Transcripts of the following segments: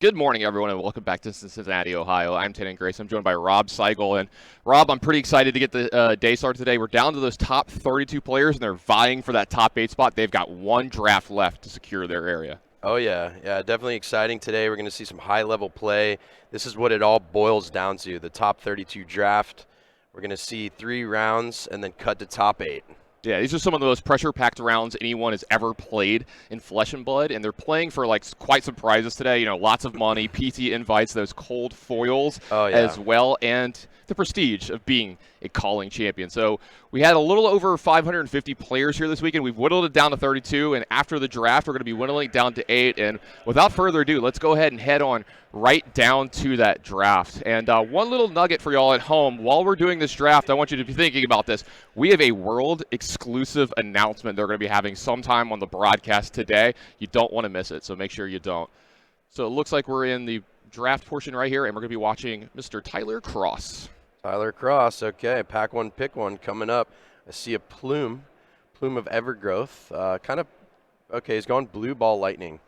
Good morning, everyone, and welcome back to Cincinnati, Ohio. I'm Tannen Grace. I'm joined by Rob Seigel. And Rob, I'm pretty excited to get the day started today. We're down to those top 32 players, and they're vying for that top 8 spot. They've got one draft left to secure their area. Oh, yeah. Yeah, definitely exciting today. We're going to see some high-level play. This is what it all boils down to, the top 32 draft. We're going to see 3 rounds and then cut to top 8. Yeah, these are some of the most pressure-packed rounds anyone has ever played in Flesh and Blood, and they're playing for quite some prizes today. You know, lots of money, PT invites, those cold foils as well, and the prestige of being a calling champion. So we had a little over 550 players here this weekend. We've whittled it down to 32, and after the draft, we're going to be whittling it down to 8. And without further ado, let's go ahead and head on right down to that draft. And one little nugget for y'all at home, while we're doing this draft, I want you to be thinking about this. We have a world exclusive announcement they're going to be having sometime on the broadcast today. You don't want to miss it, so make sure you don't. So it looks like we're in the draft portion right here, and we're going to be watching Mr. Tyler Cross. Tyler Cross, okay, pack one, pick one coming up. I see a plume of Evergrowth. He's going blue ball lightning.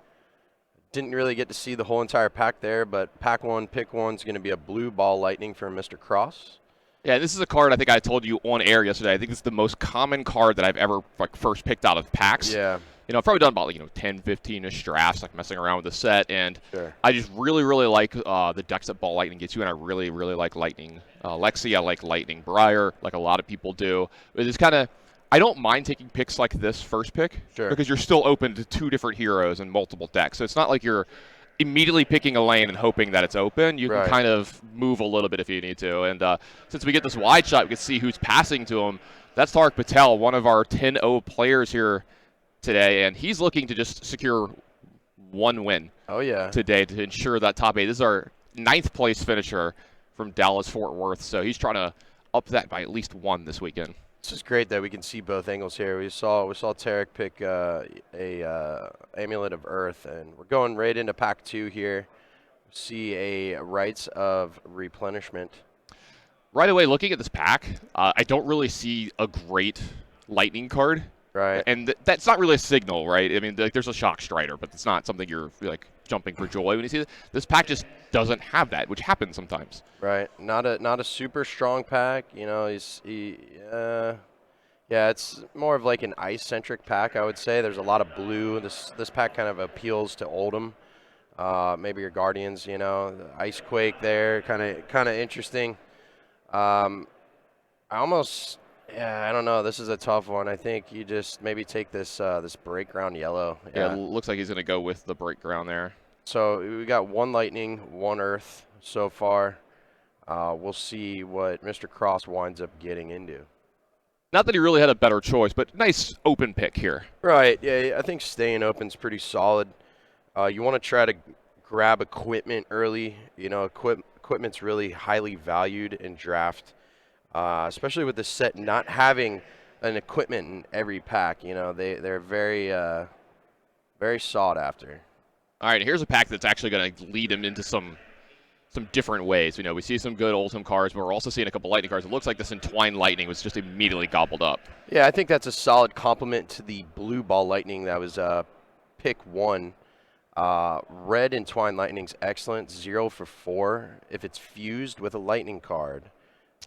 Didn't really get to see the whole entire pack there, but pack one, pick one's going to be a blue ball lightning for Mr. Cross. Yeah, this is a card I think I told you on air yesterday. I think it's the most common card that I've ever first picked out of packs. Yeah. You know, I've probably done about 10, 15-ish drafts, messing around with the set, and Sure. I just really, really like the decks that Ball Lightning gets you, and I really, really like Lightning Lexi. I like Lightning Briar, like a lot of people do. It's kind of, I don't mind taking picks like this first pick, Sure. because you're still open to 2 different heroes and multiple decks. So it's not like you're immediately picking a lane and hoping that it's open. You can kind of move a little bit if you need to. And since we get this wide shot, we can see who's passing to him. That's Tarek Patel, one of our 10-0 players here today, and he's looking to just secure one win today to ensure that top 8. This is our 9th place finisher from Dallas-Fort Worth, so he's trying to up that by at least 1 this weekend. This is great that we can see both angles here. We saw Tarek pick a Amulet of Earth, and we're going right into pack 2 here. See a Rites of Replenishment. Right away, looking at this pack, I don't really see a great Lightning card. Right. And that's not really a signal, right? I mean, there's a Shock Strider, but it's not something you're jumping for joy when you see it. This pack just doesn't have that, which happens sometimes. Right. Not a super strong pack. You know, it's more of like an ice-centric pack, I would say. There's a lot of blue. This pack kind of appeals to Oldhim. Maybe your Guardians, the Ice Quake there, kind of interesting. I don't know. This is a tough one. I think you just maybe take this break ground yellow. Yeah, it looks like he's going to go with the break ground there. So we got 1 lightning, 1 earth so far. We'll see what Mr. Cross winds up getting into. Not that he really had a better choice, but nice open pick here. Right. Yeah, I think staying open's pretty solid. You want to try to grab equipment early. Equipment's really highly valued in draft. Especially with the set not having an equipment in every pack. They're very, very sought after. All right, here's a pack that's actually going to lead him into some different ways. We see some good Oldhim cards, but we're also seeing a couple Lightning cards. It looks like this Entwined Lightning was just immediately gobbled up. Yeah, I think that's a solid complement to the Blue Ball Lightning that was pick 1. Red Entwined Lightning's excellent, 0 for 4. If it's fused with a Lightning card,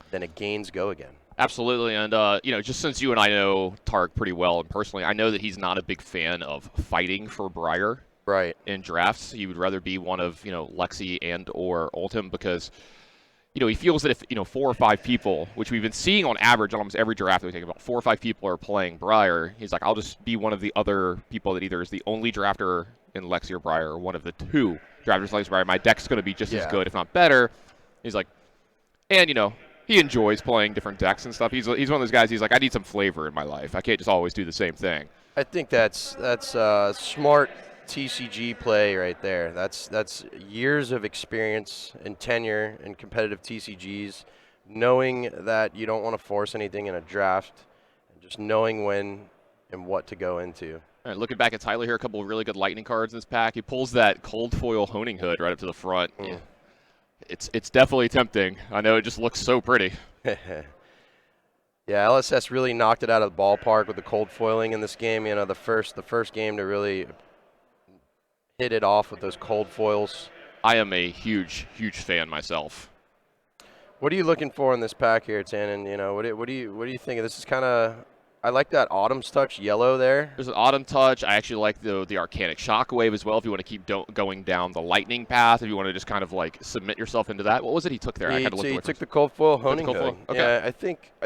then it gains go again. Absolutely, and just since you and I know Tarek pretty well, and personally, I know that he's not a big fan of fighting for Briar in drafts. He would rather be one of Lexi and or Oldhim because he feels that if 4 or 5 people, which we've been seeing on average on almost every draft that we take, about 4 or 5 people are playing Briar. He's like, I'll just be one of the other people that either is the only drafter in Lexi or Briar, or one of the 2 drafters in Lexi or Briar. My deck's going to be just as good, if not better. He's like, and he enjoys playing different decks and stuff. He's one of those guys. He's like, I need some flavor in my life. I can't just always do the same thing. I think that's smart TCG play right there. That's years of experience and tenure in competitive TCGs, knowing that you don't want to force anything in a draft, and just knowing when and what to go into. All right, looking back at Tyler here, a couple of really good Lightning cards in this pack. He pulls that cold foil Honing Hood right up to the front. Yeah. It's definitely tempting. I know it just looks so pretty. Yeah, LSS really knocked it out of the ballpark with the cold foiling in this game. The first game to really hit it off with those cold foils. I am a huge fan myself. What are you looking for in this pack here, Tannen? You know, what do you think? This is kind of, I like that Autumn's Touch yellow there. There's an Autumn Touch. I actually like the Arcanic Shockwave as well if you want to keep going down the Lightning path, if you want to just kind of like submit yourself into that. What was it he took there? He took the Cold Foil Honing Hood. Okay. Yeah, I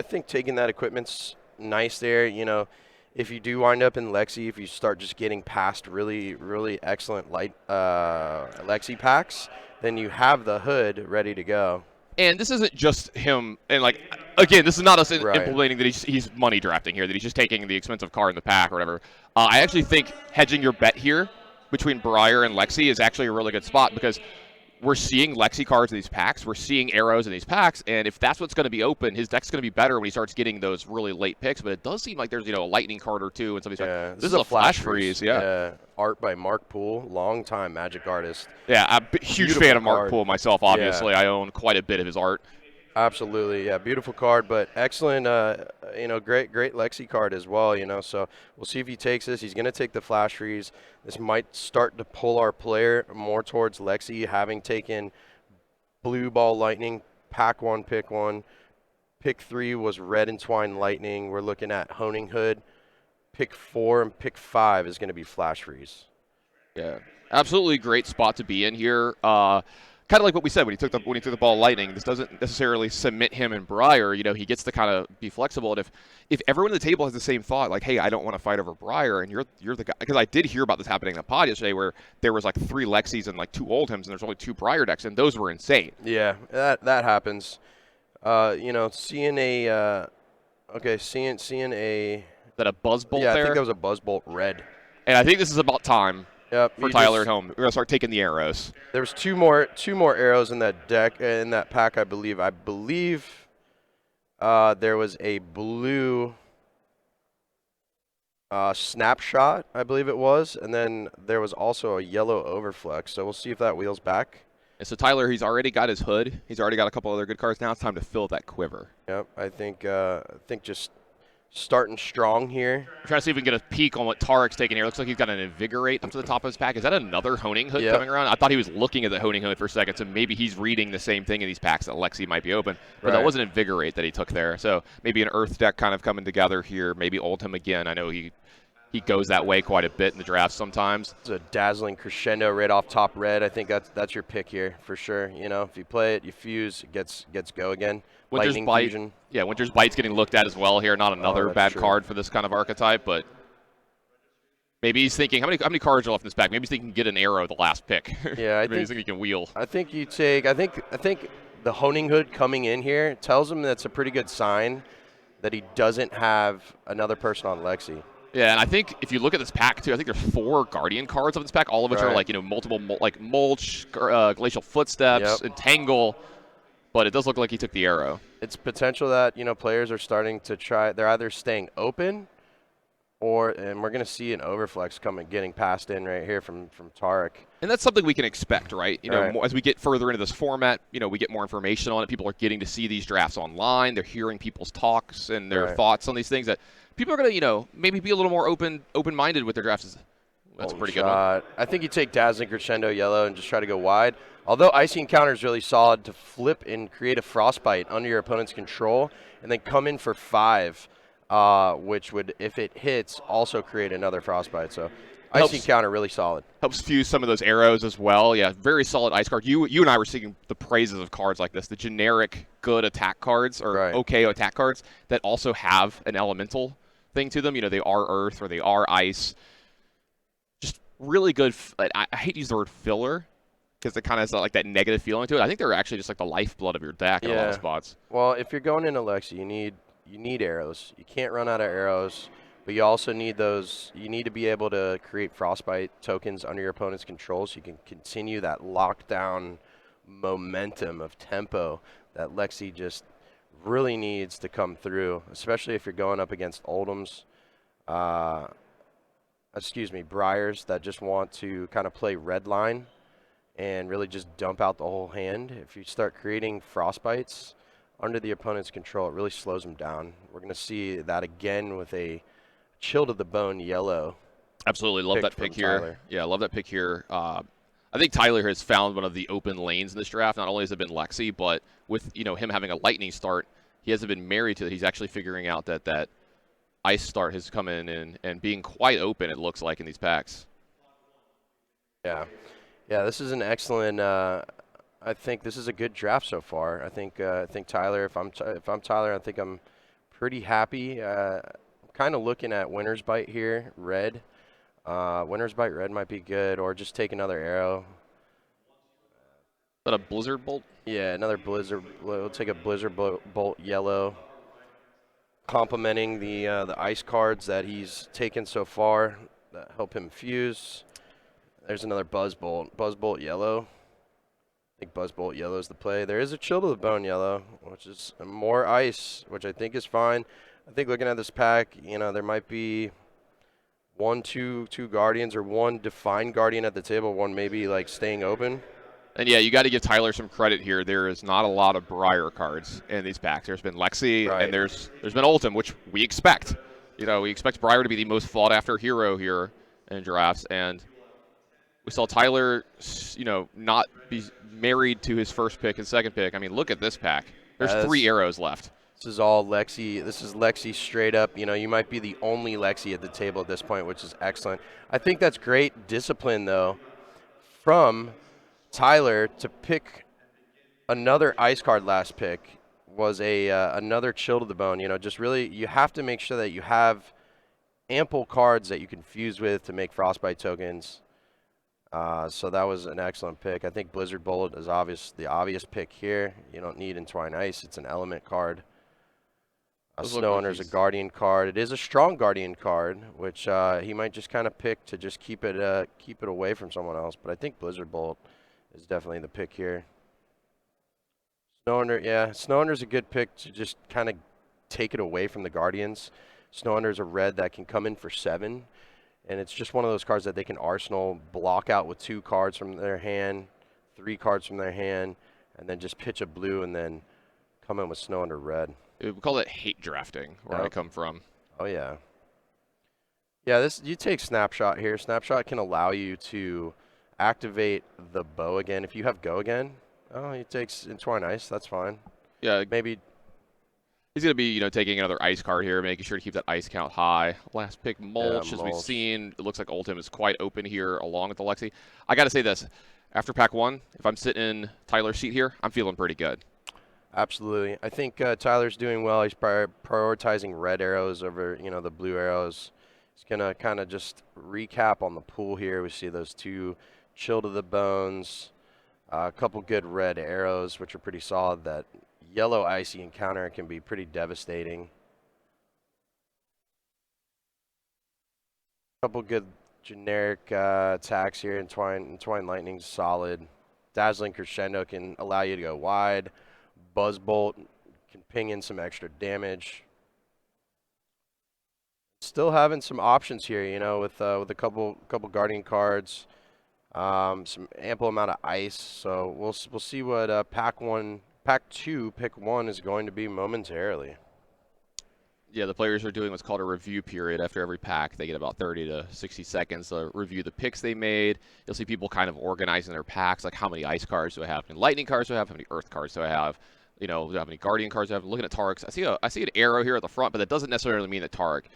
think taking that equipment's nice there. You know, if you do wind up in Lexi, if you start just getting past really excellent Lexi packs, then you have the hood ready to go. And this isn't just him, and like, again, this is not us implementing that he's money drafting here, that he's just taking the expensive card in the pack or whatever. I actually think hedging your bet here between Briar and Lexi is actually a really good spot, because we're seeing Lexi cards in these packs, we're seeing arrows in these packs, and if that's what's going to be open, his deck's going to be better when he starts getting those really late picks. But it does seem like there's, you know, a lightning card or two and something. Yeah, this is a flash freeze. Yeah. Art by Mark Poole, longtime Magic artist. Yeah, I'm a huge fan of Mark Poole myself. Obviously, I own quite a bit of his art. Absolutely, yeah, beautiful card, but excellent, you know, great Lexi card as well, you know, so we'll see if he takes this. He's going to take the Flash Freeze. This might start to pull our player more towards Lexi, having taken Blue Ball Lightning, pack 1, pick 1. Pick 3 was Red Entwined Lightning. We're looking at Honing Hood. Pick 4 and pick 5 is going to be Flash Freeze. Yeah, absolutely great spot to be in here. Kind of like what we said when he took the ball Lightning. This doesn't necessarily submit him and Briar. You know, he gets to kind of be flexible. And if everyone at the table has the same thought, like, hey, I don't want to fight over Briar, and you're the guy, because I did hear about this happening in the pod yesterday, where there was like 3 Lexis and like 2 Oldhams, and there's only 2 Briar decks, and those were insane. Yeah, that happens. You know, seeing a seeing a a Buzzbolt. Yeah, there? I think that was a Buzzbolt red. And I think this is about time. Yep, for Tyler at home. We're going to start taking the arrows. There was two more arrows in that deck, in that pack, I believe. I believe there was a blue snapshot, I believe it was, and then there was also a yellow overflex. So we'll see if that wheels back. And so Tyler, he's already got his hood. He's already got a couple other good cards. Now it's time to fill that quiver. Yep, I think just starting strong here. I'm trying to see if we can get a peek on what Tarek's taking here. Looks like he's got an Invigorate up to the top of his pack. Is that another Honing Hood coming around? I thought he was looking at the Honing Hood for a second, so maybe he's reading the same thing in these packs that Lexi might be open. But that was an Invigorate that he took there. So maybe an Earth deck kind of coming together here. Maybe Oldham again. I know he goes that way quite a bit in the draft sometimes. It's a dazzling crescendo right off top red. I think that's your pick here for sure. You know, if you play it, you fuse, it gets go again. Winter's Bite. Fusion. Yeah, Winter's Bite's getting looked at as well here. Not another bad card for this kind of archetype, but maybe he's thinking, how many cards are left in this pack? Maybe he's thinking get an arrow the last pick. Yeah, maybe he's thinking he can wheel. I think you take. I think the Honing Hood coming in here tells him that's a pretty good sign that he doesn't have another person on Lexi. Yeah, and I think if you look at this pack too, I think there's 4 Guardian cards of this pack, all of which are like, you know, multiple like Mulch, Glacial Footsteps, Entangle. But it does look like he took the arrow. It's potential that, you know, players are starting to try. They're either staying open, and we're going to see an overflex getting passed in right here from Tarek. And that's something we can expect, right? You know, as we get further into this format, you know, we get more information on it. People are getting to see these drafts online. They're hearing people's talks and their thoughts on these things. That people are going to, you know, maybe be a little more open-minded with their drafts. That's a pretty good one. I think you take Dazzling Crescendo Yellow and just try to go wide. Although Icy Encounter is really solid to flip and create a Frostbite under your opponent's control and then come in for 5, which would, if it hits, also create another Frostbite. So Icy Encounter really solid. Helps fuse some of those arrows as well. Yeah, very solid ice card. You and I were seeing the praises of cards like this, the generic good attack cards or okay attack cards that also have an elemental thing to them. You know, they are earth or they are ice. Just really good. I hate to use the word filler, because it kind of has like that negative feeling to it. I think they're actually just like the lifeblood of your deck in a lot of spots. Well, if you're going into Lexi, you need arrows. You can't run out of arrows, but you also need those. You need to be able to create Frostbite tokens under your opponent's control so you can continue that lockdown momentum of tempo that Lexi just really needs to come through, especially if you're going up against Oldhams. Briars that just want to kind of play red line and really just dump out the whole hand. If you start creating Frostbites under the opponent's control, it really slows them down. We're going to see that again with a Chill to the Bone yellow. Absolutely. Love that pick here. Tyler. Yeah, love that pick here. I think Tyler has found one of the open lanes in this draft. Not only has it been Lexi, but with him having a lightning start, he hasn't been married to it. He's actually figuring out that ice start has come in and being quite open, it looks like, in these packs. Yeah. Yeah, this is an excellent I think this is a good draft so far. I think Tyler, if I'm Tyler, I think I'm pretty happy. Kind of looking at Winner's Bite here, red. Winner's Bite red might be good, or just take another arrow. Is that a Blizzard Bolt? Yeah, another Blizzard. We'll take a Blizzard Bolt yellow, complementing the ice cards that he's taken so far that help him fuse. There's another Buzz Bolt yellow. I think Buzz Bolt yellow is the play. There is a Chill to the Bone yellow, which is more ice, which I think is fine. I think looking at this pack, there might be two Guardians or one defined Guardian at the table, one maybe like staying open. And yeah, you got to give Tyler some credit here. There is not a lot of Briar cards in these packs. There's been Lexi, Right. and there's been Ultim, which we expect. We expect Briar to be the most fought after hero here in drafts, and we saw Tyler, not be married to his first pick and second pick. I mean, look at this pack. There's 3 arrows left. This is all Lexi. This is Lexi straight up. You might be the only Lexi at the table at this point, which is excellent. I think that's great discipline, though, from Tyler to pick another ice card last pick was another Chill to the Bone. Just really, you have to make sure that you have ample cards that you can fuse with to make Frostbite tokens. So that was an excellent pick. I think Blizzard Bolt is the obvious pick here. You don't need Entwine Ice. It's an element card. Snow Hunter's a Guardian card. It is a strong Guardian card, which he might just kind of pick to just keep it away from someone else. But I think Blizzard Bolt is definitely the pick here. Snow Hunter, yeah. Snow Hunter's a good pick to just kind of take it away from the Guardians. Snow Hunter's a red that can come in for 7. And it's just one of those cards that they can arsenal, block out with 2 cards from their hand, 3 cards from their hand, and then just pitch a blue and then come in with Snow Hunter red. We call it hate drafting, where I come from. Oh, yeah. Yeah, you take Snapshot here. Snapshot can allow you to activate the bow again. If you have go again, he takes Entwine Ice. That's fine. Yeah. Maybe. He's going to be, taking another ice card here, making sure to keep that ice count high. Last pick, Mulch, as we've seen. It looks like Ultim is quite open here along with the Lexi. I got to say this. After pack 1, if I'm sitting in Tyler's seat here, I'm feeling pretty good. Absolutely. I think Tyler's doing well. He's prioritizing red arrows over, the blue arrows. He's going to kind of just recap on the pool here. We see those 2 Chill to the Bones, a couple good red arrows, which are pretty solid. That yellow icy encounter can be pretty devastating. A couple good generic attacks here. Entwine Lightning's solid. Dazzling Crescendo can allow you to go wide. Buzzbolt can ping in some extra damage. Still having some options here, with a couple Guardian cards, some ample amount of ice. So we'll see what pack 2, pick 1 is going to be momentarily. Yeah, the players are doing what's called a review period after every pack. They get about 30 to 60 seconds to review the picks they made. You'll see people kind of organizing their packs, like how many ice cards do I have, how many lightning cards do I have, how many earth cards do I have, do I have any guardian cards do I have. Looking at Tark's, I see an arrow here at the front, but that doesn't necessarily mean that Tark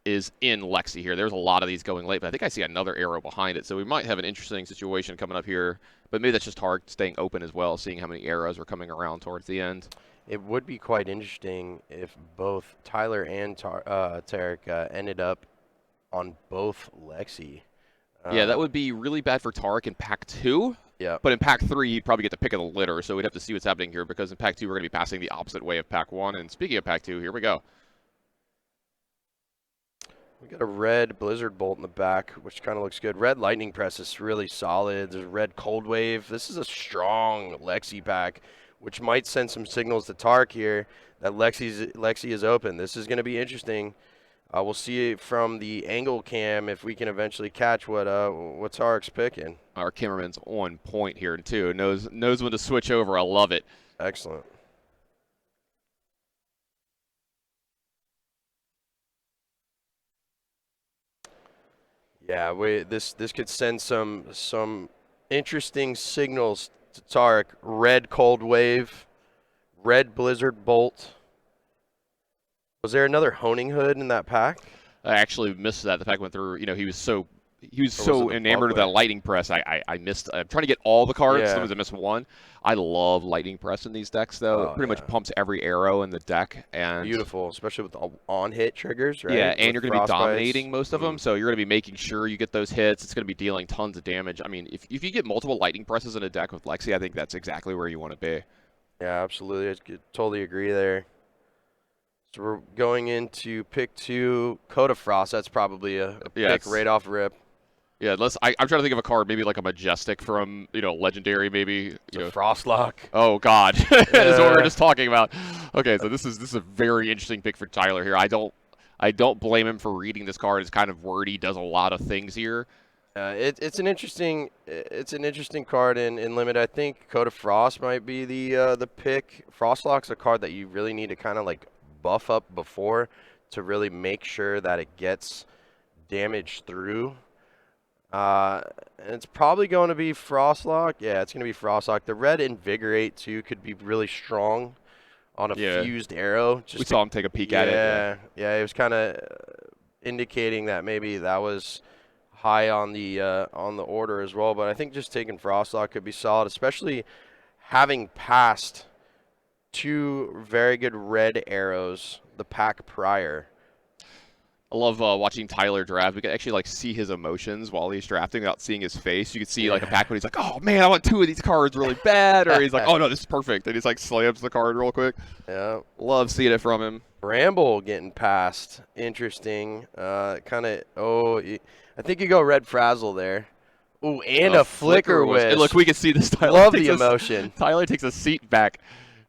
is in Lexi here. There's a lot of these going late, but I think I see another arrow behind it. So we might have an interesting situation coming up here, but maybe that's just Tark staying open as well, seeing how many arrows are coming around towards the end. It would be quite interesting if both Tyler and Tarek ended up on both Lexi. Yeah, that would be really bad for Tarek in pack 2. Yeah. But in pack 3, he'd probably get the pick of the litter, so we'd have to see what's happening here, because in pack 2, we're going to be passing the opposite way of pack 1. And speaking of pack 2, here we go. We got a red Blizzard Bolt in the back, which kind of looks good. Red Lightning Press is really solid. There's a red Cold Wave. This is a strong Lexi pack, which might send some signals to Tark here that Lexi is open. This is going to be interesting. We'll see from the angle cam if we can eventually catch what Tark's picking. Our cameraman's on point here, too. Knows when to switch over. I love it. Excellent. Yeah, this could send some interesting signals to Tarek. Red Cold Wave, red Blizzard Bolt. Was there another Honing Hood in that pack? I actually missed that. The pack went through. He was so the enamored of that Lightning Press. I missed. I'm trying to get all the cards. Sometimes I missed one. I love Lightning Press in these decks, though. It pretty much pumps every arrow in the deck. And beautiful, especially with the on-hit triggers, right? Yeah, and you're going to be dominating bites. most of them, so you're going to be making sure you get those hits. It's going to be dealing tons of damage. I mean, if you get multiple Lightning Presses in a deck with Lexi, I think that's exactly where you want to be. Yeah, absolutely. I totally agree there. So we're going into pick 2, Code of Frost. That's probably a pick right off rip. Yeah, I'm trying to think of a card, maybe like a Majestic from, Legendary, maybe. Frostlock. Oh, God. That's what we were just talking about. Okay, so this is a very interesting pick for Tyler here. I don't blame him for reading this card. It's kind of wordy, does a lot of things here. It's an interesting card in Limit. I think Code of Frost might be the pick. Frostlock's a card that you really need to kind of like buff up before to really make sure that it gets damage through. And it's probably going to be Frostlock. Yeah, it's going to be Frostlock. The red Invigorate, too, could be really strong on a fused arrow. We saw him take a peek at it. Yeah, it was kind of indicating that maybe that was high on the order as well. But I think just taking Frostlock could be solid, especially having passed 2 very good red arrows the pack prior. I love watching Tyler draft. We can actually see his emotions while he's drafting without seeing his face. You can see a pack when he's like, "Oh man, I want 2 of these cards really bad," or he's like, "Oh no, this is perfect," and he's slams the card real quick. Yeah, love seeing it from him. Bramble getting passed, interesting. I think you go Red Frazzle there. Ooh, and a Flicker Wisp. And look, we can see this. Tyler love the emotion. Tyler takes a seat back.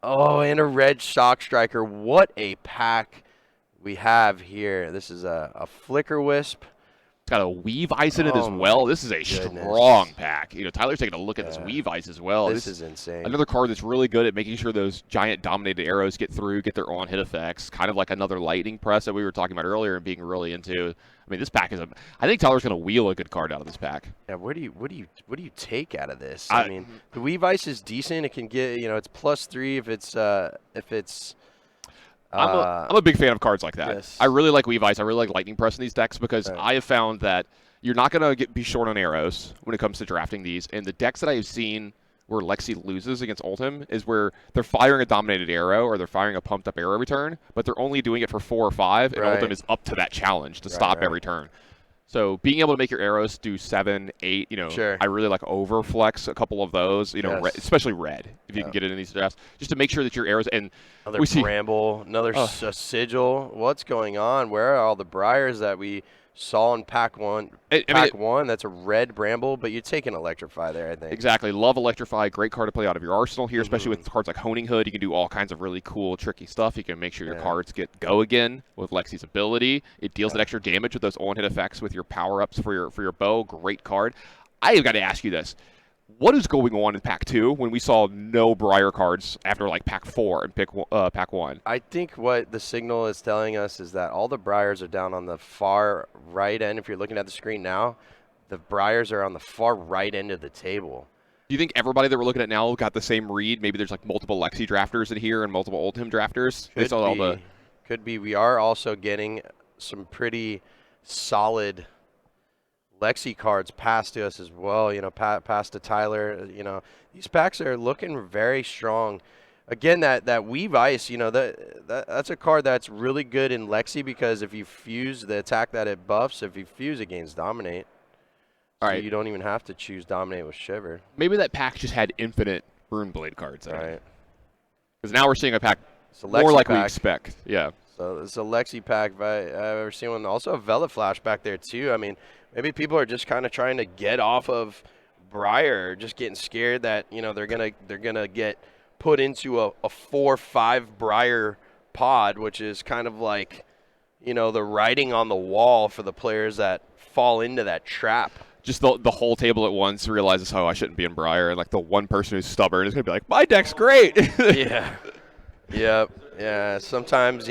Oh, and a red Shock Striker. What a pack we have here. This is a Flicker Wisp. It's got a Weave Ice in it as well. This is a strong pack. Tyler's taking a look at this Weave Ice as well. This is insane. Another card that's really good at making sure those giant dominated arrows get through, get their on-hit effects. Kind of like another Lightning Press that we were talking about earlier and being really into. I mean, this pack is I think Tyler's going to wheel a good card out of this pack. Yeah, what do you take out of this? I mean, the Weave Ice is decent. It can get, it's +3 if it's I'm a big fan of cards like that. Yes. I really like Weave Ice. I really like Lightning Press in these decks because I have found that you're not going to be short on arrows when it comes to drafting these. And the decks that I have seen where Lexi loses against Ultim is where they're firing a dominated arrow or they're firing a pumped up arrow return, but they're only doing it for 4 or 5, and Ultim is up to that challenge to stop every turn. So being able to make your arrows do 7, 8, I really like overflex a couple of those, especially red, if you can get it in these drafts, just to make sure that your arrows and another Bramble, another Sigil. What's going on? Where are all the Briars that we saw in pack 1? Pack 1, that's a red Bramble, but you take an Electrify there, I think. Exactly. Love Electrify. Great card to play out of your arsenal here, especially with cards like Honing Hood. You can do all kinds of really cool, tricky stuff. You can make sure your cards go again with Lexi's ability. It deals that extra damage with those on-hit effects with your power-ups for your bow. Great card. I have got to ask you this. What is going on in Pack 2 when we saw no Briar cards after Pack 4 and Pack 1? I think what the signal is telling us is that all the Briars are down on the far right end. If you're looking at the screen now, the Briars are on the far right end of the table. Do you think everybody that we're looking at now got the same read? Maybe there's multiple Lexi drafters in here and multiple Oldhim drafters? Could be. We are also getting some pretty solid Lexi cards passed to us as well, passed to Tyler. These packs are looking very strong. Again, that Weave Ice, that's a card that's really good in Lexi because if you fuse the attack that it buffs, if you fuse it gains Dominate. All right. So you don't even have to choose Dominate with Shiver. Maybe that pack just had infinite Runeblade cards. Right. Because now we're seeing a pack more like we expect. Yeah. So it's a Lexi pack if I've ever seen one. Also a Velvet Flash back there too. I mean, maybe people are just kind of trying to get off of Briar, just getting scared that they're gonna get put into a 4-5 Briar pod, which is kind of like the writing on the wall for the players that fall into that trap. Just the whole table at once realizes, I shouldn't be in Briar, and the one person who's stubborn is gonna be like, my deck's great. Yeah. Yeah. Sometimes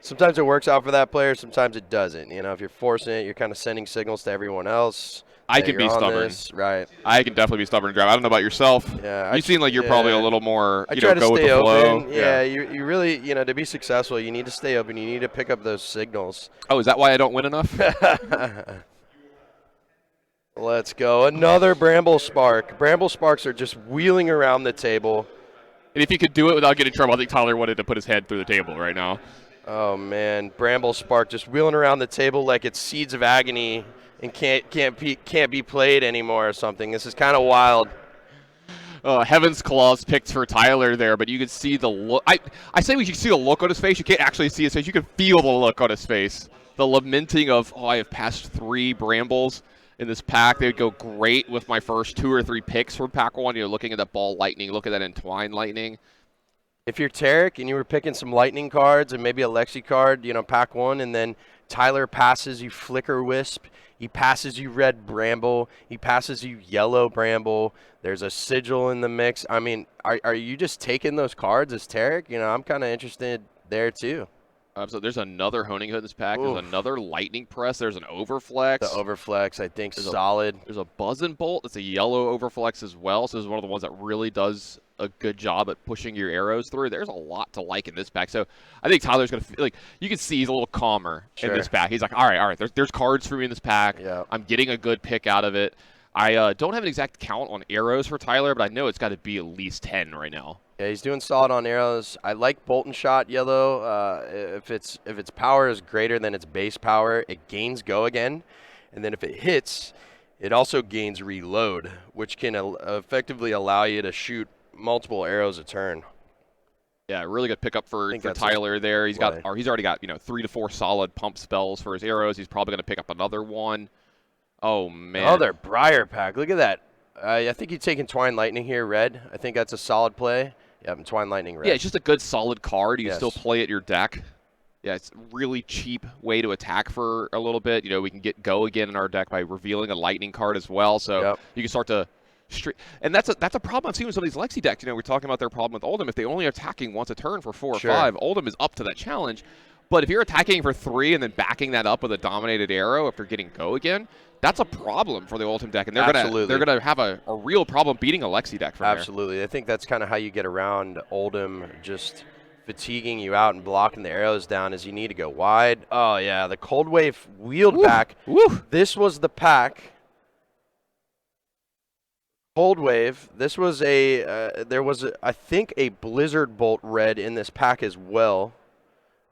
Sometimes it works out for that player, sometimes it doesn't. You know, if you're forcing it, you're kind of sending signals to everyone else. I can be stubborn. Right. I can definitely be stubborn in draft. I don't know about yourself. Yeah. You seem like you're probably a little more, I try to go with stay the flow. open. Yeah, you really, to be successful, you need to stay open. You need to pick up those signals. Oh, is that why I don't win enough? Let's go. Another Bramble Spark. Bramble Sparks are just wheeling around the table. And if he could do it without getting in trouble, I think Tyler wanted to put his head through the table right now. Oh, man. Bramble Spark just wheeling around the table like it's Seeds of Agony and can't be played anymore or something. This is kind of wild. Heaven's Claws picked for Tyler there, but you can see the look. I say we should see the look on his face. You can't actually see his face. You can feel the look on his face. The lamenting of, I have passed 3 Brambles in this pack. They would go great with my first 2 or 3 picks from pack 1. You're looking at that Ball Lightning. Look at that Entwine Lightning. If you're Tarek and you were picking some Lightning cards and maybe a Lexi card, pack 1, and then Tyler passes you Flicker Wisp, he passes you Red Bramble, he passes you Yellow Bramble, there's a Sigil in the mix. I mean, are you just taking those cards as Tarek? I'm kind of interested there too. So there's another Honing Hood in this pack. Oof. There's another Lightning Press. There's an Overflex. The Overflex, I think, solid. There's a Buzz and Bolt. It's a yellow Overflex as well. So this is one of the ones that really does a good job at pushing your arrows through. There's a lot to like in this pack. So I think Tyler's going to you can see he's a little calmer in this pack. He's like, all right. There's cards for me in this pack. Yeah. I'm getting a good pick out of it. I don't have an exact count on arrows for Tyler, but I know it's got to be at least 10 right now. Yeah, he's doing solid on arrows. I like Bolt and Shot Yellow. If its power is greater than its base power, it gains Go Again. And then if it hits, it also gains Reload, which can effectively allow you to shoot multiple arrows a turn. Yeah, really good pickup for Tyler there. He's already got 3 to 4 solid pump spells for his arrows. He's probably going to pick up another one. Oh man. Another Briar Pack. Look at that. I think you're taking Twine Lightning here, red. I think that's a solid play. Yeah, Twine Lightning red. Yeah, it's just a good solid card. You can still play it your deck. Yeah, it's a really cheap way to attack for a little bit. We can get Go Again in our deck by revealing a Lightning card as well. So you can start to and that's a problem I've seen with some of these Lexi decks. We're talking about their problem with Oldhim. If they only are attacking once a turn for 4 or 5, Oldhim is up to that challenge. But if you're attacking for 3 and then backing that up with a dominated arrow after getting Go Again, that's a problem for the Oldhim deck, and they're gonna have a real problem beating a Lexi deck from Absolutely. I think that's kind of how you get around Oldhim just fatiguing you out and blocking the arrows down is you need to go wide. Oh yeah, the Cold Wave wheeled back. Woo. This was the pack. Cold Wave. This was there was I think a Blizzard Bolt red in this pack as well.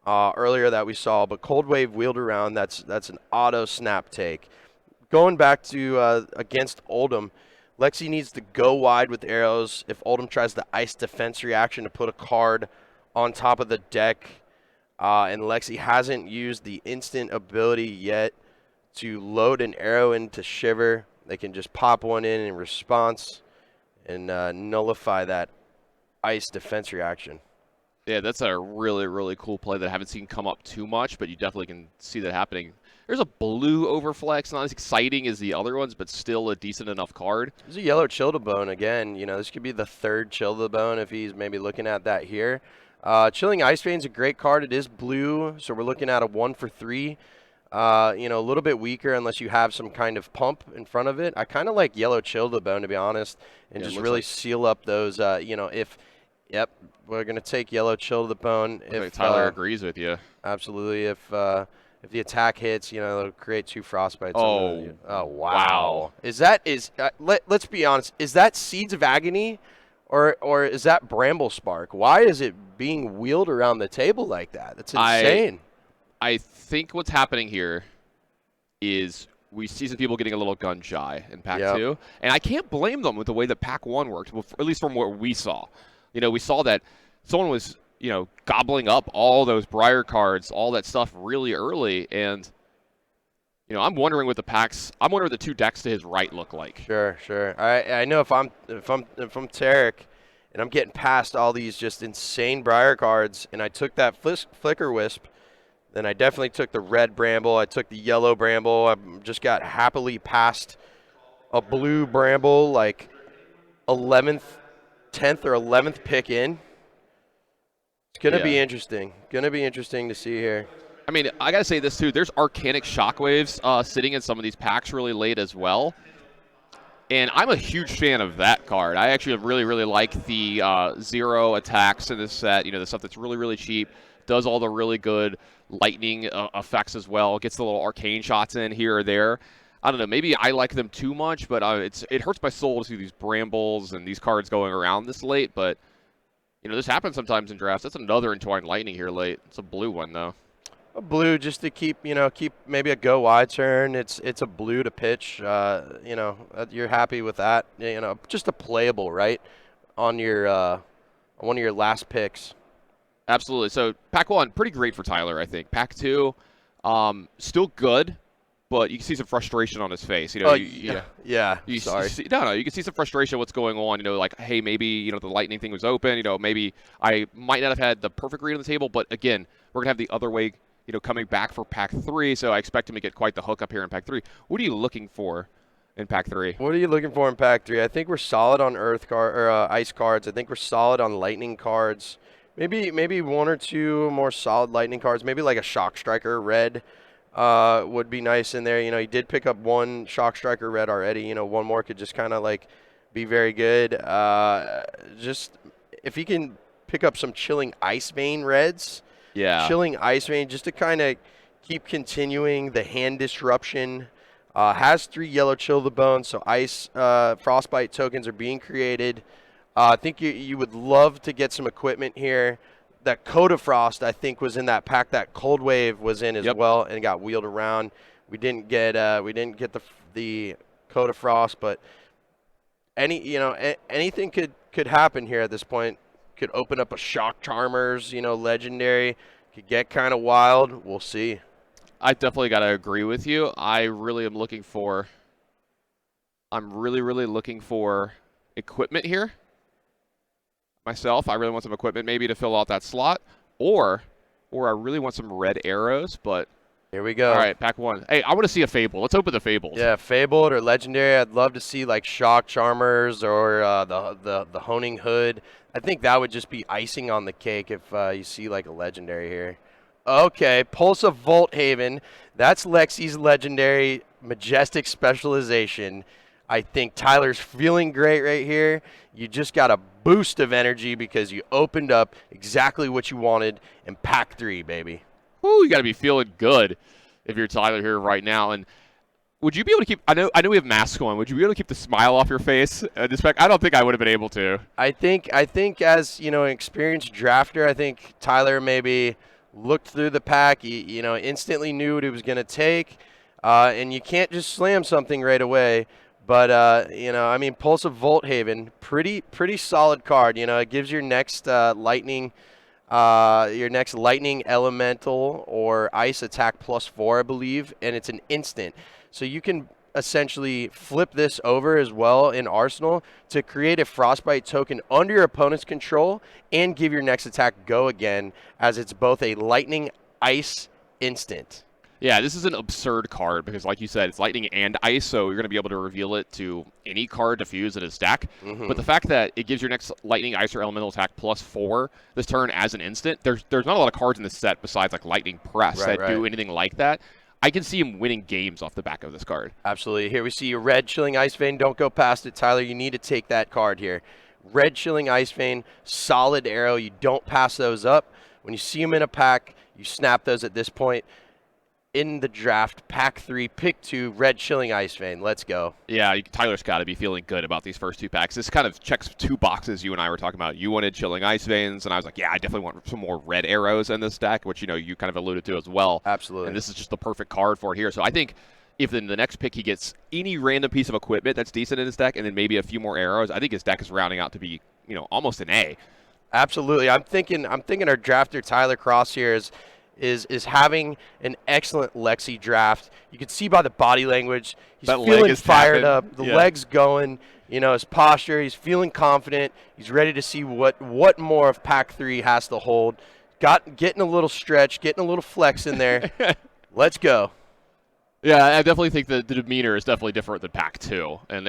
Earlier that we saw, but Cold Wave wheeled around. That's an auto snap take. Going back to against Oldhim, Lexi needs to go wide with arrows. If Oldhim tries the Ice Defense reaction to put a card on top of the deck, and Lexi hasn't used the instant ability yet to load an arrow into Shiver, they can just pop one in response and nullify that Ice Defense reaction. Yeah, that's a really, really cool play that I haven't seen come up too much, but you definitely can see that happening. There's a blue Overflex, not as exciting as the other ones, but still a decent enough card. There's a yellow Chill-to-Bone again. This could be the 3rd Chill-to-Bone if he's maybe looking at that here. Chilling Ice Vein is a great card. It is blue, so we're looking at a 1 for 3. A little bit weaker unless you have some kind of pump in front of it. I kind of like yellow Chill-to-Bone, to be honest, and just really seal up those, Yep, we're going to take yellow Chill-to-Bone. If Tyler agrees with you. Absolutely. If the attack hits, it'll create 2 Frostbites. Oh, wow. Let's be honest. Is that Seeds of Agony or is that Bramble Spark? Why is it being wheeled around the table like that? That's insane. I think what's happening here is we see some people getting a little gun shy in Pack 2, and I can't blame them with the way that Pack 1 worked, at least from what we saw. We saw that someone was, gobbling up all those Briar cards, all that stuff really early, and I'm wondering what the 2 decks to his right look like. Sure. I know if I'm Tarek and I'm getting past all these just insane Briar cards, and I took that Flicker Wisp, then I definitely took the red Bramble. I took the yellow Bramble. I just got happily past a blue Bramble, like 10th or 11th pick in. It's going to be interesting. Going to be interesting to see here. I mean, I got to say this, too. There's Arcanic Shockwaves sitting in some of these packs really late as well. And I'm a huge fan of that card. I actually really, really like the 0 attacks in this set. The stuff that's really, really cheap. Does all the really good lightning effects as well. Gets the little arcane shots in here or there. I don't know. Maybe I like them too much, but it hurts my soul to see these Brambles and these cards going around this late. But, this happens sometimes in drafts. That's another Entwined Lightning here late. It's a blue one, though. A blue just to keep maybe a go wide turn. It's a blue to pitch. You're happy with that. Just a playable, right, on your one of your last picks. Absolutely. So pack 1, pretty great for Tyler, I think. Pack 2, still good, but you can see some frustration on his face. Sorry. You can see some frustration. What's going on? Like, hey, maybe the lightning thing was open. Maybe I might not have had the perfect read on the table, but again, we're gonna have the other way. Coming back for Pack 3, so I expect him to get quite the hook up here in Pack 3. What are you looking for in Pack 3? What are you looking for in Pack 3? I think we're solid on ice cards. I think we're solid on lightning cards. Maybe one or two more solid lightning cards. Maybe like a Shock Striker red would be nice in there. He did pick up one Shock Striker red already. One more could just kind of like be very good. Just if he can pick up some Chilling Ice Vein reds. Yeah. Chilling Ice Vein just to kind of keep continuing the hand disruption. Has 3 yellow Chill the Bone, so ice frostbite tokens are being created. I think you would love to get some equipment here. That Code of Frost, I think, was in that pack. That Cold Wave was in as well and got wheeled around. We didn't get the Code of Frost, but anything could happen here at this point. Could open up a Shock Charmers, legendary. Could get kind of wild. We'll see. I definitely got to agree with you. I'm really, really looking for equipment here. Myself, I really want some equipment maybe to fill out that slot. Or I really want some red arrows, but... Here we go. All right, Pack 1. Hey, I want to see a Fable. Let's open the Fables. Yeah, Fabled or Legendary. I'd love to see like Shock Charmers or the Honing Hood. I think that would just be icing on the cake if you see like a Legendary here. Okay, Pulse of Volthaven. That's Lexi's Legendary Majestic Specialization. I think Tyler's feeling great right here. You just got a boost of energy because you opened up exactly what you wanted in Pack 3, baby. Ooh, you got to be feeling good if you're Tyler here right now. And would you be able to keep? I know we have masks on. Would you be able to keep the smile off your face? I don't think I would have been able to. I think as an experienced drafter, I think Tyler maybe looked through the pack. He instantly knew what he was going to take, and you can't just slam something right away. But Pulse of Volthaven, pretty solid card. It gives your next lightning. Your next lightning elemental or ice attack +4, I believe, and it's an instant. So you can essentially flip this over as well in Arsenal to create a frostbite token under your opponent's control and give your next attack go again, as it's both a lightning ice instant. Yeah, this is an absurd card because, like you said, it's lightning and ice, so you're going to be able to reveal it to any card to fuse in a stack. Mm-hmm. But the fact that it gives your next lightning, ice, or elemental attack +4 this turn as an instant, there's not a lot of cards in this set besides like Lightning Press that do anything like that. I can see him winning games off the back of this card. Absolutely. Here we see a red Chilling Ice Vein. Don't go past it, Tyler. You need to take that card here. Red Chilling Ice Vein, solid arrow. You don't pass those up. When you see them in a pack, you snap those at this point. In the draft, Pack 3, Pick 2, Red Chilling Ice Vein. Let's go. Yeah, Tyler's got to be feeling good about these first 2 packs. This kind of checks 2 boxes you and I were talking about. You wanted Chilling Ice Veins, and I was like, yeah, I definitely want some more red arrows in this deck, which, you kind of alluded to as well. Absolutely. And this is just the perfect card for it here. So I think if in the next pick he gets any random piece of equipment that's decent in his deck and then maybe a few more arrows, I think his deck is rounding out to be, almost an A. Absolutely. I'm thinking our drafter, Tyler Cross, here is having an excellent Lexi draft. You can see by the body language, he's feeling fired up. The leg's going, his posture, he's feeling confident. He's ready to see what more of Pack 3 has to hold. Getting a little stretch, getting a little flex in there. Let's go. Yeah, I definitely think the demeanor is definitely different than Pack 2. And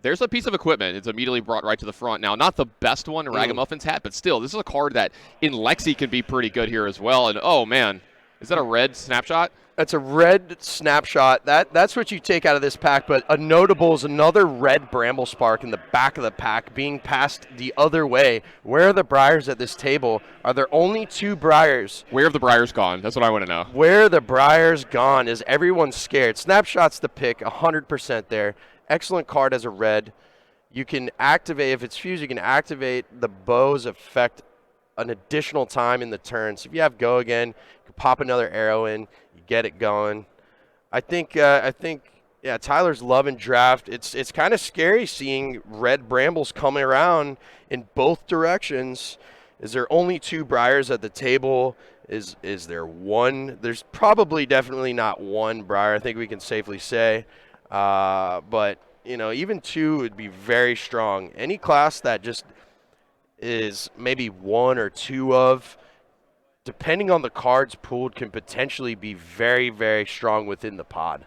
There's a piece of equipment. It's immediately brought right to the front. Now, not the best one Ragamuffins had, but still, this is a card that in Lexi can be pretty good here as well. And, oh, man, is that a red snapshot? That's a red snapshot. That's what you take out of this pack, but a notable is another red Bramble Spark in the back of the pack being passed the other way. Where are the Briars at this table? Are there only 2 Briars? Where have the Briars gone? That's what I want to know. Where are the Briars gone? Is everyone scared? Snapshot's the pick, 100% there. Excellent card as a red. You can activate, if it's fused, you can activate the bow's effect an additional time in the turn. So if you have go again, you can pop another arrow in, you get it going. I think, yeah, Tyler's loving draft. It's kind of scary seeing red brambles coming around in both directions. Is there only 2 Briars at the table? Is there one? There's probably definitely not one Briar, I think we can safely say. But, you know, even 2 would be very strong. Any class that just is maybe 1 or 2 of, depending on the cards pulled, can potentially be very, very strong within the pod.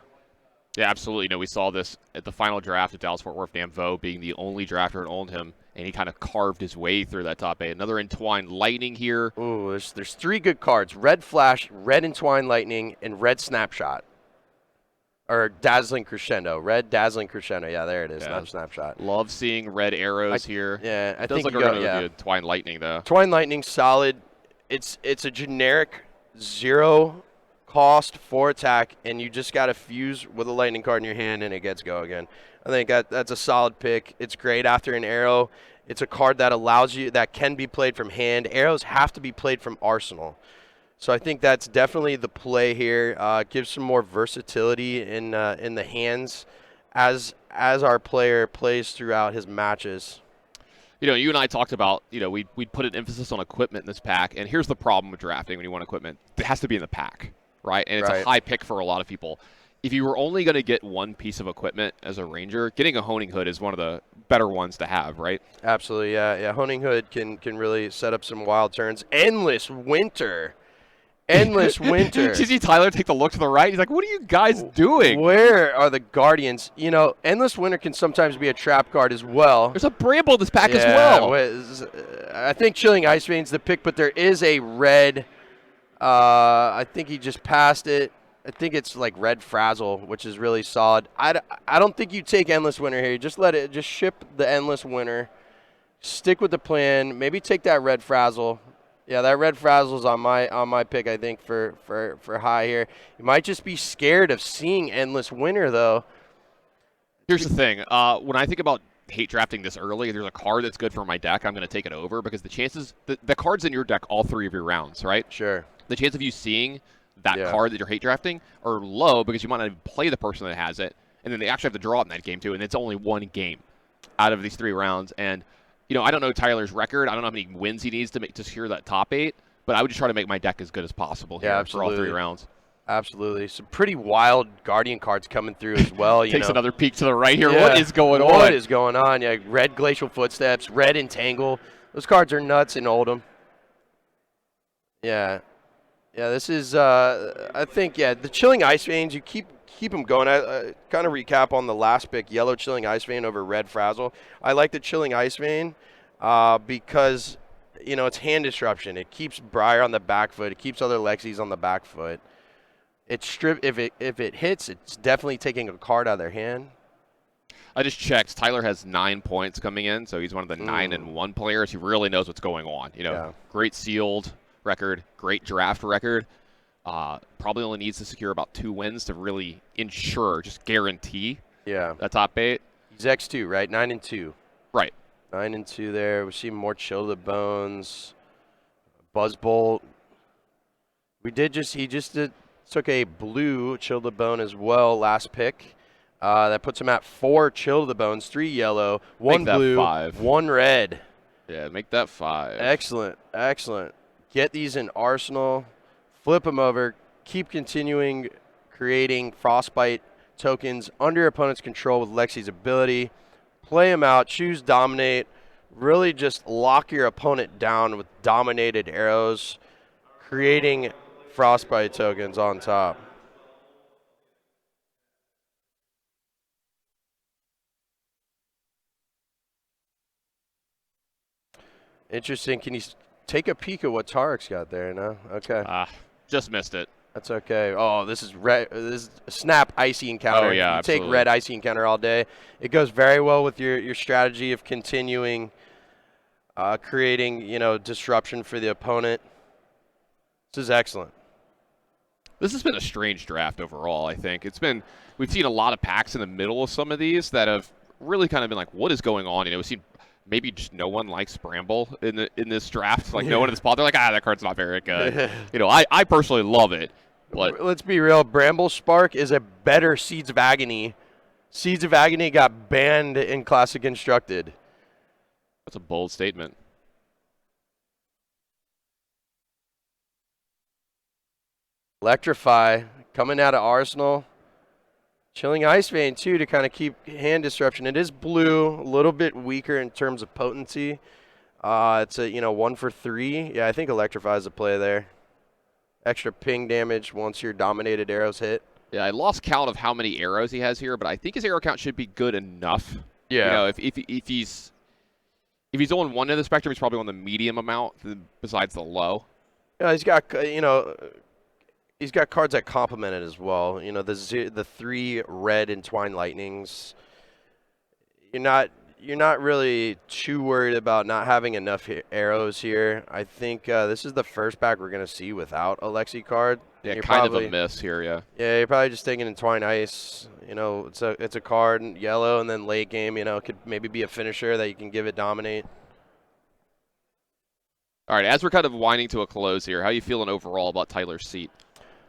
Yeah, absolutely. You know, we saw this at the final draft at Dallas-Fort Worth. Damvo being the only drafter that owned him, and he kind of carved his way through that top 8. Another Entwined Lightning here. Ooh, there's 3 good cards. Red Flash, Red Entwined Lightning, and Red Snapshot. Or Dazzling Crescendo. Red Dazzling Crescendo. Yeah, there it is. Not Snapshot. Love seeing red arrows here. Yeah, I think does look like we're going to do Twine Lightning, though. Twine Lightning, solid. It's a generic 0 cost 4 attack, and you just got to fuse with a lightning card in your hand, and it gets go again. I think that's a solid pick. It's great after an arrow. It's a card that allows you, that can be played from hand. Arrows have to be played from arsenal. So I think that's definitely the play here. Gives some more versatility in the hands as our player plays throughout his matches. You know, you and I talked about, you know, we'd put an emphasis on equipment in this pack, and here's the problem with drafting when you want equipment. It has to be in the pack, right? And it's a high pick for a lot of people. If you were only going to get one piece of equipment as a ranger, getting a honing hood is one of the better ones to have, right? Absolutely, yeah. Honing hood can really set up some wild turns. Endless Winter. Endless Winter. Did you see Tyler take the look to the right? He's like, what are you guys doing? Where are the Guardians? You know, Endless Winter can sometimes be a trap card as well. There's a Bramble in this pack as well. I think Chilling Ice Vein's the pick, but there is a red. I think he just passed it. I think it's like Red Frazzle, which is really solid. I don't think you take Endless Winter here. Just ship the Endless Winter. Stick with the plan. Maybe take that Red Frazzle. Yeah, that Red Frazzle's on my pick, I think, for high here. You might just be scared of seeing Endless Winter, though. Here's the thing. When I think about hate drafting this early, there's a card that's good for my deck. I'm going to take it over because the chances, the card's in your deck all 3 of your rounds, right? Sure. The chance of you seeing that card that you're hate drafting are low because you might not even play the person that has it, and then they actually have to draw it in that game, too, and it's only 1 game out of these 3 rounds. And you know, I don't know Tyler's record. I don't know how many wins he needs to secure that top 8, but I would just try to make my deck as good as possible here for all 3 rounds. Absolutely. Some pretty wild Guardian cards coming through as well. Takes another peek to the right here. What is going on? What is going on? Yeah, Red Glacial Footsteps, Red Entangle. Those cards are nuts in Oldham. Yeah. Yeah, this is, I think, the Chilling Ice Veins, you keep them going. I kind of recap on the last pick, Yellow Chilling Ice Vein over Red Frazzle. I like the Chilling Ice Vein because, you know, it's hand disruption. It keeps Briar on the back foot. It keeps other Lexis on the back foot. If it hits, it's definitely taking a card out of their hand. I just checked. Tyler has 9 points coming in, so he's one of the 9-1 players who really knows what's going on. You know, great sealed record, great draft record. Probably only needs to secure about 2 wins to really ensure, just guarantee that top 8. He's X2, right? 9-2. Right. 9-2 there. We see more Chill to the Bones. Buzzbolt. He just took a blue Chill to the Bone as well last pick. That puts him at 4 Chill to the Bones, 3 yellow, 1 blue, 5. 1 red. Yeah, make that 5. Excellent. Get these in Arsenal. Flip them over. Keep continuing creating Frostbite tokens under your opponent's control with Lexi's ability. Play them out. Choose Dominate. Really just lock your opponent down with dominated arrows, creating Frostbite tokens on top. Interesting. Can you take a peek at what Tarek's got there? No? Okay. Just missed it. That's okay. Oh, this is red. This is snap icy encounter. Oh, yeah, you absolutely. take red icy encounter all day. It goes very well with your strategy of continuing creating, disruption for the opponent. This is excellent. This has been a strange draft overall, I think. We've seen a lot of packs in the middle of some of these that have really kind of been like, what is going on? We've seen maybe just no one likes Bramble in this draft. Like, no one in this spot. They're like, that card's not very good. I personally love it. But let's be real. Bramble Spark is a better Seeds of Agony. Seeds of Agony got banned in Classic Constructed. That's a bold statement. Electrify coming out of Arsenal. Chilling Ice Vein, too, to kind of keep hand disruption. It is blue, a little bit weaker in terms of potency. It's a 1 for 3. Yeah, I think Electrify is a play there. Extra ping damage once your dominated arrows hit. Yeah, I lost count of how many arrows he has here, but I think his arrow count should be good enough. Yeah. If he's on one end of the spectrum, he's probably on the medium amount besides the low. Yeah, he's got cards that complement it as well. The 3 red Entwined Lightnings. You're not really too worried about not having enough arrows here. I think this is the first pack we're going to see without a Lexi card. Yeah, kind of a miss here, yeah. Yeah, you're probably just taking Entwined Ice. It's a card, yellow, and then late game, it could maybe be a finisher that you can give it dominate. All right, as we're kind of winding to a close here, how are you feeling overall about Tyler's seat?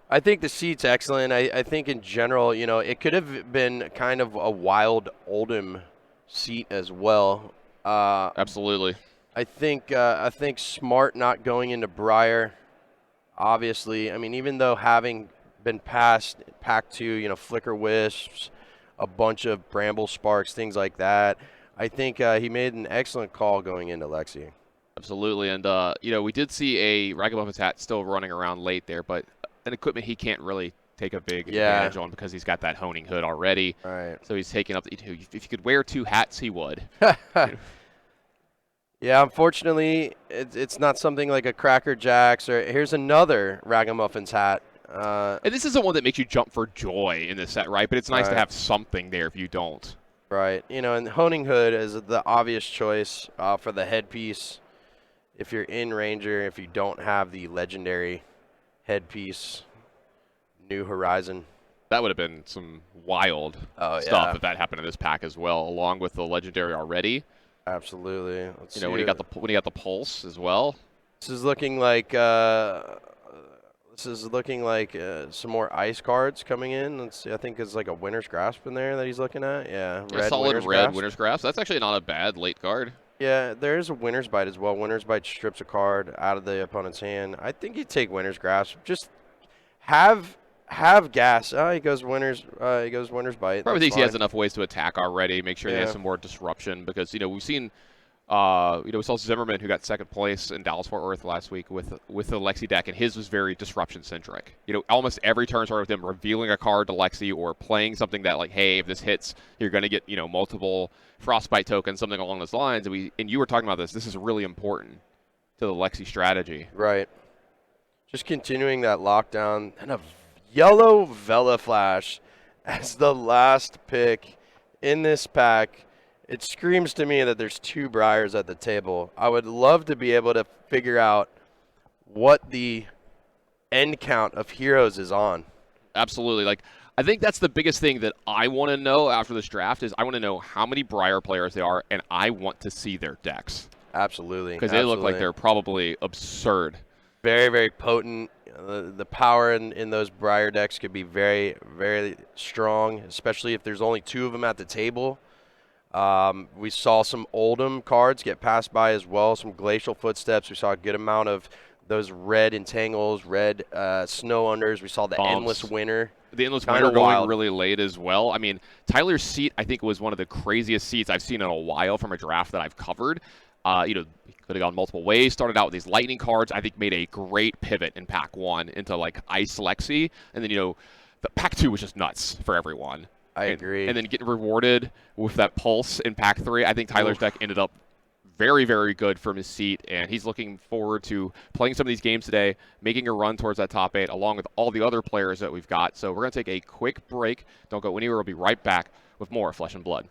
I think the seat's excellent. I think in general, it could have been kind of a wild Oldham seat as well. Absolutely. I think smart not going into Briar. Obviously, I mean, even though having been past Pack 2, Flicker Wisps, a bunch of Bramble Sparks, things like that, I think he made an excellent call going into Lexi. Absolutely, and we did see a Ragamuffin's hat still running around late there, but an equipment he can't really take a big advantage on because he's got that honing hood already. Right. So he's taking up if he could wear 2 hats, he would. Yeah, unfortunately, it's not something like a Cracker Jacks or here's another Ragamuffins hat. And this isn't one that makes you jump for joy in this set, right? But it's nice to have something there if you don't. Right. And honing hood is the obvious choice for the headpiece. If you're in Ranger, if you don't have the legendary headpiece, New Horizon. That would have been some wild stuff if that happened in this pack as well, along with the legendary already. Absolutely. When he got the pulse as well. This is looking like some more ice cards coming in. Let's see. I think it's like a Winter's Grasp in there that he's looking at. Yeah, solid red Winter's Grasp. That's actually not a bad late card. Yeah, there's a Winter's Bite as well. Winter's Bite strips a card out of the opponent's hand. I think you take Winter's Grasp. Just have gas. Oh, he goes Winter's Bite. Probably thinks he has enough ways to attack already. Make sure he has some more disruption because we've seen. We saw Zimmerman, who got second place in Dallas-Fort Worth last week with the Lexi deck, and his was very disruption-centric. Almost every turn started with him revealing a card to Lexi or playing something that, like, hey, if this hits, you're going to get, multiple Frostbite tokens, something along those lines. And you were talking about this. This is really important to the Lexi strategy. Right. Just continuing that lockdown. And a yellow Vela Flash as the last pick in this pack. It screams to me that there's 2 Briars at the table. I would love to be able to figure out what the end count of heroes is on. Absolutely. I think that's the biggest thing that I want to know after this draft is I want to know how many Briar players there are, and I want to see their decks. Absolutely. Because they look like they're probably absurd. Very, very potent. The power in those Briar decks could be very, very strong, especially if there's only 2 of them at the table. We saw some Oldham cards get passed by as well, some Glacial Footsteps. We saw a good amount of those red Entangles, red Snow Unders. We saw the Bombs. Endless Winter. The Endless Winter going really late as well. I mean, Tyler's seat, I think, was one of the craziest seats I've seen in a while from a draft that I've covered. He could have gone multiple ways. Started out with these lightning cards. I think made a great pivot in Pack 1 into, Ice Lexi. And then, the Pack 2 was just nuts for everyone. I agree. And then getting rewarded with that pulse in Pack 3. I think Tyler's deck ended up very, very good from his seat, and he's looking forward to playing some of these games today, making a run towards that top 8, along with all the other players that we've got. So we're going to take a quick break. Don't go anywhere. We'll be right back with more Flesh and Blood.